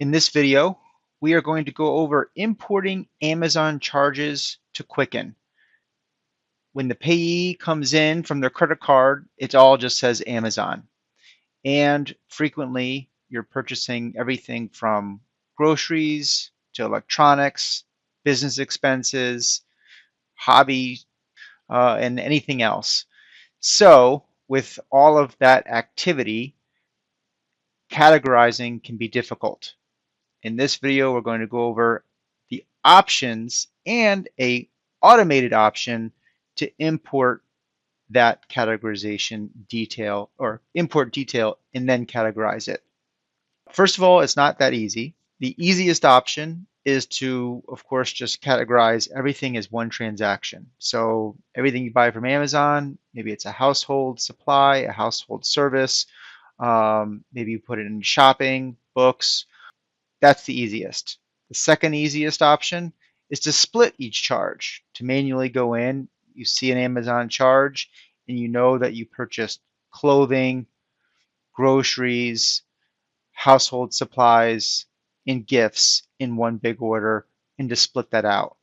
In this video, we are going to go over importing Amazon charges to Quicken. When the payee comes in from their credit card, it all just says Amazon. And frequently, you're purchasing everything from groceries to electronics, business expenses, hobby, and anything else. So, with all of that activity, categorizing can be difficult. In this video, we're going to go over the options and a automated option to import that categorization detail or import detail and then categorize it. First of all, it's not that easy. The easiest option is to, of course, just categorize everything as one transaction. So everything you buy from Amazon, maybe it's a household supply, a household service, maybe you put it in shopping, books, that's the easiest. The second easiest option is to split each charge, to manually go in, you see an Amazon charge, and you know that you purchased clothing, groceries, household supplies, and gifts in one big order, and to split that out.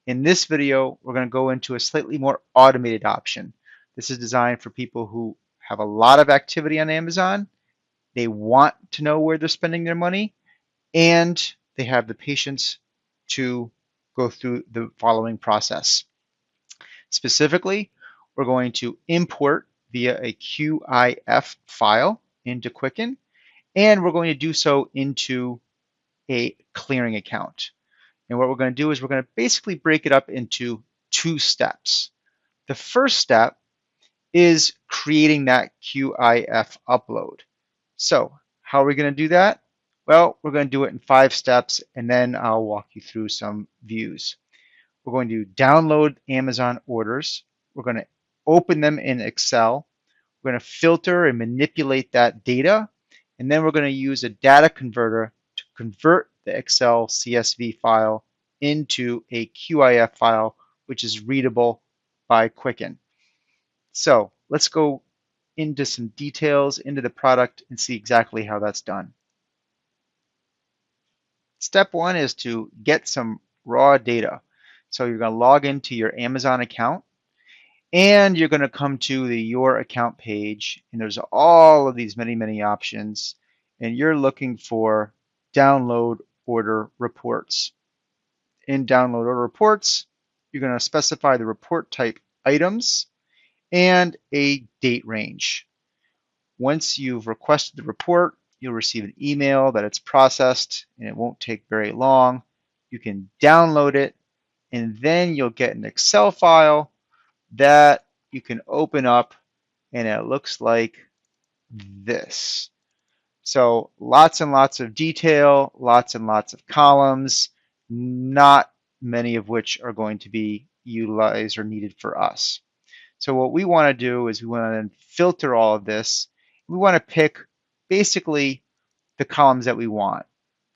In this video, we're going to go into a slightly more automated option. This is designed for people who have a lot of activity on Amazon. They want to know where they're spending their money, and they have the patience to go through the following process. Specifically, we're going to import via a QIF file into Quicken, and we're going to do so into a clearing account. And what we're going to do is we're going to basically break it up into two steps. The first step is creating that QIF upload. So how are we going to do that? Well, we're going to do it in 5 steps, and then I'll walk you through some views. We're going to download Amazon orders. We're going to open them in Excel. We're going to filter and manipulate that data, and then we're going to use a data converter to convert the Excel CSV file into a QIF file, which is readable by Quicken. So let's go into some details into the product and see exactly how that's done. Step 1 is to get some raw data. So you're going to log into your Amazon account, and you're going to come to the Your Account page, and there's all of these many options, and you're looking for Download Order Reports. In Download Order Reports, you're going to specify the report type items and a date range. Once you've requested the report, you'll receive an email that it's processed, and it won't take very long. You can download it, and then you'll get an Excel file that you can open up, and it looks like this. So lots and lots of detail, lots and lots of columns, not many of which are going to be utilized or needed for us. So what we want to do is we want to filter all of this. We want to pick basically the columns that we want.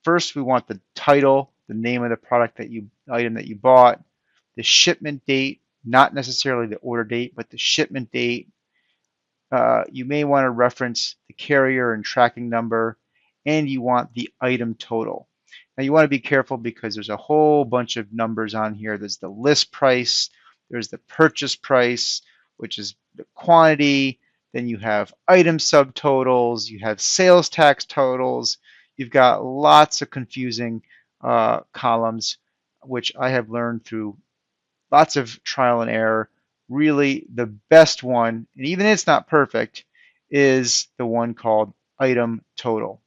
First, we want the title, the name of the product item that you bought, the shipment date, not necessarily the order date, but the shipment date. You may want to reference the carrier and tracking number, and you want the item total. Now you want to be careful because there's a whole bunch of numbers on here. There's the list price, there's the purchase price, which is the quantity, then you have item subtotals, you have sales tax totals, you've got lots of confusing columns, which I have learned through lots of trial and error. Really, the best one, and even it's not perfect, is the one called item total.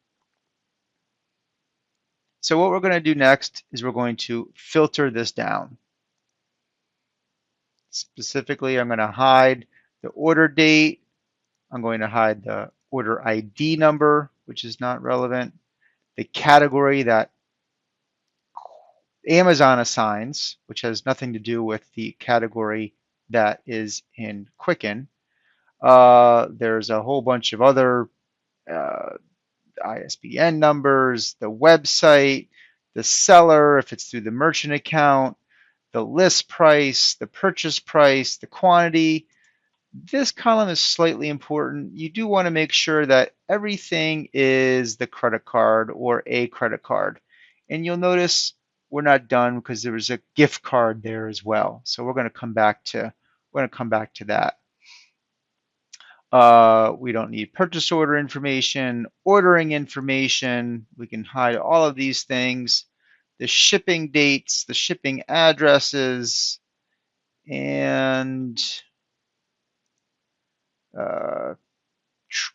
So what we're going to do next is we're going to filter this down. Specifically, I'm going to hide the order date. I'm going to hide the order ID number, which is not relevant, the category that Amazon assigns, which has nothing to do with the category that is in Quicken. There's a whole bunch of other ISBN numbers, the website, the seller, if it's through the merchant account, the list price, the purchase price, the quantity. This column is slightly important. You do want to make sure that everything is the credit card or a credit card. And you'll notice we're not done because there was a gift card there as well. So we're going to come back to that. We don't need purchase order information, ordering information. We can hide all of these things, the shipping dates, the shipping addresses, and uh,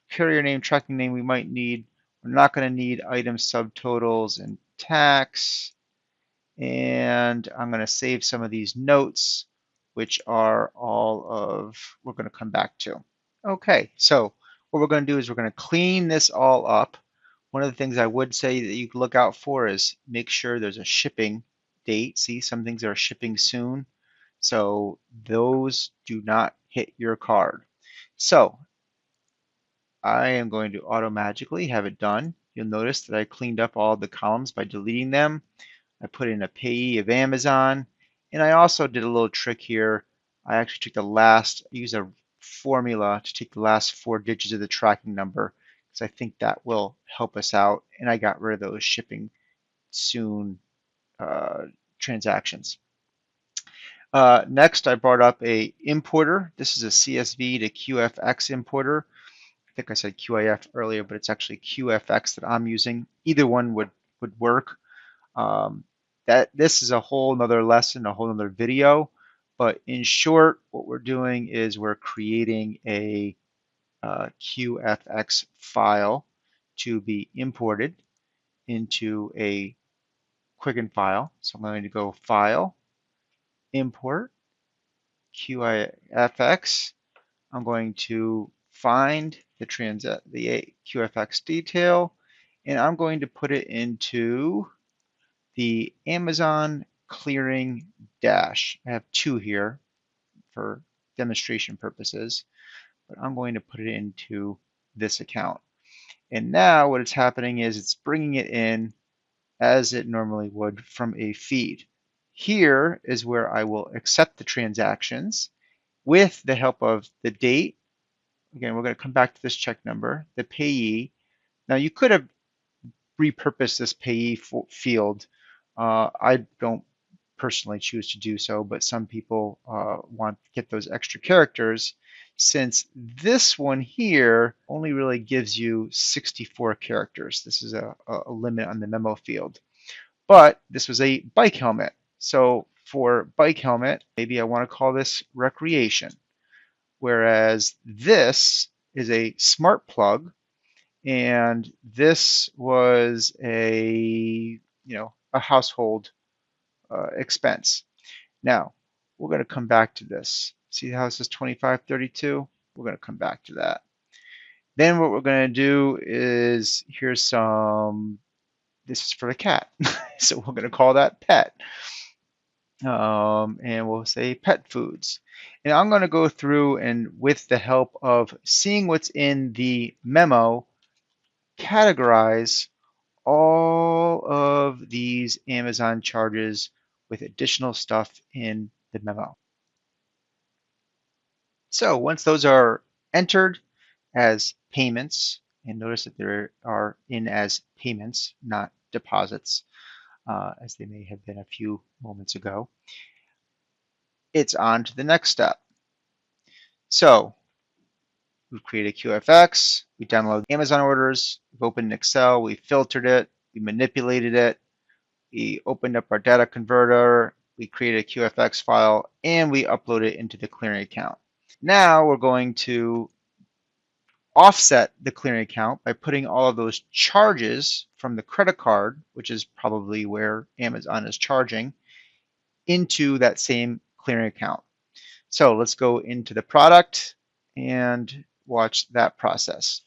carrier name, tracking name we might need. We're not going to need item subtotals and tax. And I'm going to save some of these notes, which are all of, we're going to come back to. Okay, so what we're going to do is we're going to clean this all up. One of the things I would say that you can look out for is make sure there's a shipping date. See, some things are shipping soon. So those do not hit your card. So I am going to auto-magically have it done. You'll notice that I cleaned up all the columns by deleting them. I put in a payee of Amazon, and I also did a little trick here. I actually took the last, use a formula to take the last 4 digits of the tracking number because I think that will help us out. And I got rid of those shipping soon transactions. Next, I brought up a importer. This is a CSV to QFX importer. I think I said QIF earlier, but it's actually QFX that I'm using. Either one would work. This is a whole nother lesson, a whole nother video. But in short, what we're doing is we're creating a QFX file to be imported into a Quicken file. So I'm going to go File, Import, QFX. I'm going to find the QFX detail, and I'm going to put it into the Amazon clearing dash. I have 2 here for demonstration purposes, but I'm going to put it into this account. And now what is happening is it's bringing it in as it normally would from a feed. Here is where I will accept the transactions with the help of the date. Again, we're going to come back to this check number, the payee. Now you could have repurposed this payee field. I don't personally choose to do so, but some people want to get those extra characters since this one here only really gives you 64 characters. This is a limit on the memo field. But this was a bike helmet. So for bike helmet, maybe I want to call this recreation. Whereas this is a smart plug, and this was a household expense. Now we're going to come back to this. See how it says 2532? We're going to come back to that. Then what we're going to do is here's some. This is for the cat, so we're going to call that pet. And we'll say pet foods. And I'm going to go through and with the help of seeing what's in the memo, categorize all of these Amazon charges with additional stuff in the memo. So once those are entered as payments, and notice that they are in as payments, not deposits, as they may have been a few moments ago, it's on to the next step. So we've created QFX, we downloaded Amazon orders, we've opened Excel, we filtered it, we manipulated it, we opened up our data converter, we created a QFX file, and we upload it into the clearing account. Now we're going to offset the clearing account by putting all of those charges from the credit card, which is probably where Amazon is charging, into that same clearing account. So let's go into the product and watch that process.